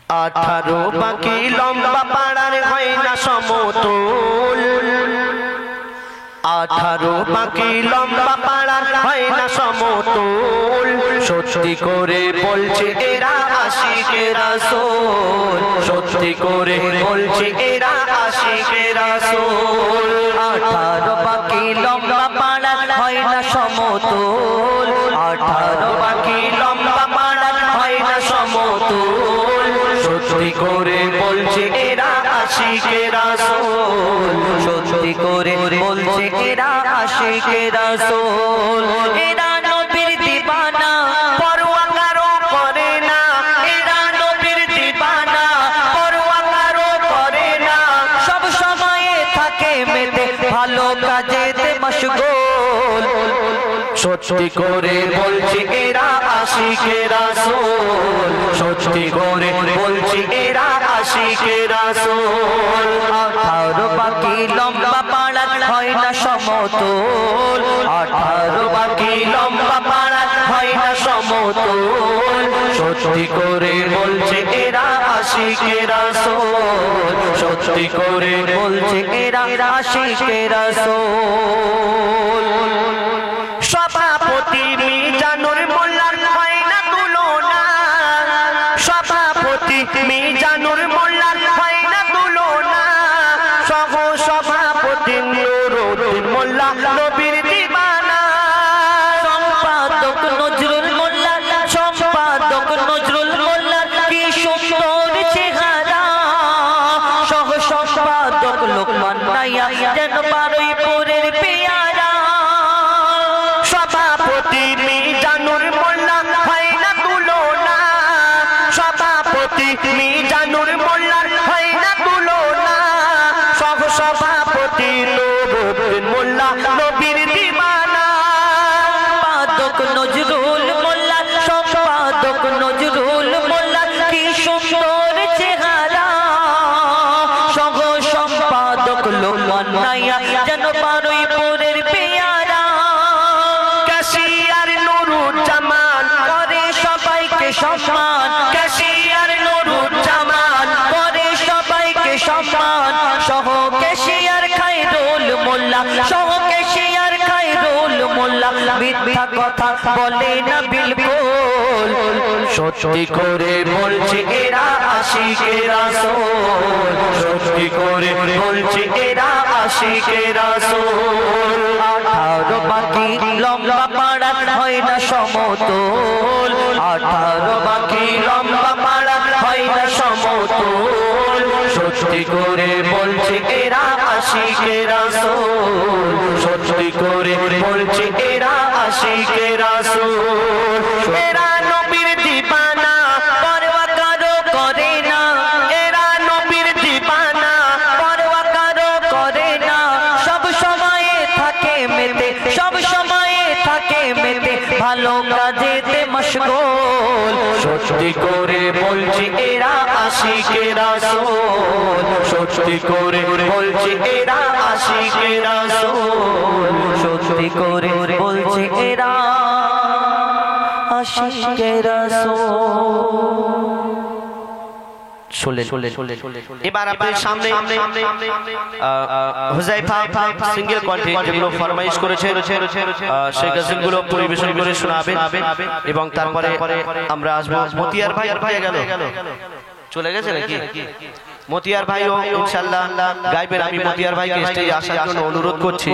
18 বাকি লম্বা পাড়ার হয় না সমতল, 18 বাকি লম্বা পাড়ার হয় না সমতল। সত্যি করে বলছে এরা আশিকে রাসূল, সত্যি করে বলছে এরা আশিকে রাসূল। 18 বাকি লম্বা পাড়ার হয় না সমতল, 18 বাকি লম্বা পাড়ার হয় না সমতল। সত্যি করে বলছে এরা আশিকে রাসূল, সত্যি করে বলছে এরা আশিকে রাসূল। এরা নবীর দিবানা পরোয়া কারো করে না, এরা নবীর দিবানা পরোয়া কারো করে না। সব সময়ে থাকে মেতে ভালো কাজেতে মশগুল। সত্যি করে বলছে এরা আশিকে রাসূল, সত্যি করে বলছে এরা আশিকে রাসূল। 18 বাকি লম্বা পাড়ার হয় না সমতল, 18 বাকি লম্বা পাড়ার হয় না সমতল। সত্যি করে বলছে এরা আশিকে রাসূল, সত্যি করে বলছে এরা আশিকে রাসূল। সভাপতি মিজানুর মোল্লার হয় না তুলনা, সভাপতি মিজানুর মোল্লার হয় না তুলনা। সহ সভাপতি নুরুদ্দিন মোল্লা নবীর দিবানা। সম্পাদক নজরুল মোল্লা, সম্পাদক নজরুল মোল্লা কি সুন্দর চেহারা। সহ সম্পাদক লোকমান নাইয়া যেন বারুইপুরের পেয়ারা। সভাপতি মিজানুর মোল্লা হয় না তুলনা, সভাপতি মিজানুর মোল্লা হয় না তুলনা। সহ সভাপতি নুরুদ্দিন মোল্লা নবীর দিবানা। সম্পাদক নজরুল মোল্লা, সম্পাদক নজরুল মোল্লা কি সুন্দর চেহারা। সহ সম্পাদক লোকমান নাইয়া যেন বারুইপুরের পেয়ারা। ক্যাশিয়ার নুরুজ্জামান করে সবাইকে সম্মান, ক্যাশিয়ার নুরুজ্জামান করে সবাইকে সম্মান। সহ ক্যাশিয়ার খায়রুল মোল্লা, সহ ক্যাশিয়ার খায়রুল মোল্লা মিথ্যা কথা বলে না বিলকুল। সত্যি করে বলছে এরা আশিকে রাসূল, সত্যি করে বলছে এরা আশিকে রাসূল। 18 বাকি লম্বা পাড়ার হয় না সমতল, 18 বাকি লম্বা পাড়ার হয় না সমতল। সত্যি করে বলছে এরা আশিকে রাসূল, সত্যি করে বলছে এরা আশিকে রাসূল। এরা নবীর দিবানা পরোয়া কারো করে না, এরা নবীর দিবানা পরোয়া কারো করে না। সব সময়ে থাকে মেতে, সব সময়ে থাকে মেতে ভালো কাজেতে মশগুল। সত্যি করে বলছে এরা আশিকে রাসূল, সত্যি করে বলছে এরা আশিকে রাসূল। সত্যি করে বলছে এরা আশিকে রাসূল। এবার আপনার সামনে হুযায়ফা সিঙ্গেল কণ্ঠে যেগুলো ফরমাইশ করেছে সেই গাজলগুলো পরিবেশন করে শোনাবেন। এবং তারপরে আমরা আসবো মতিয়ার ভাই। আর ভাই গেল, চলে গেছে নাকি? মতিয়ার ভাইও ইনশাআল্লাহ গাইবেন। আমি মতিয়ার ভাইকে স্টেজে আসার জন্য অনুরোধ করছি।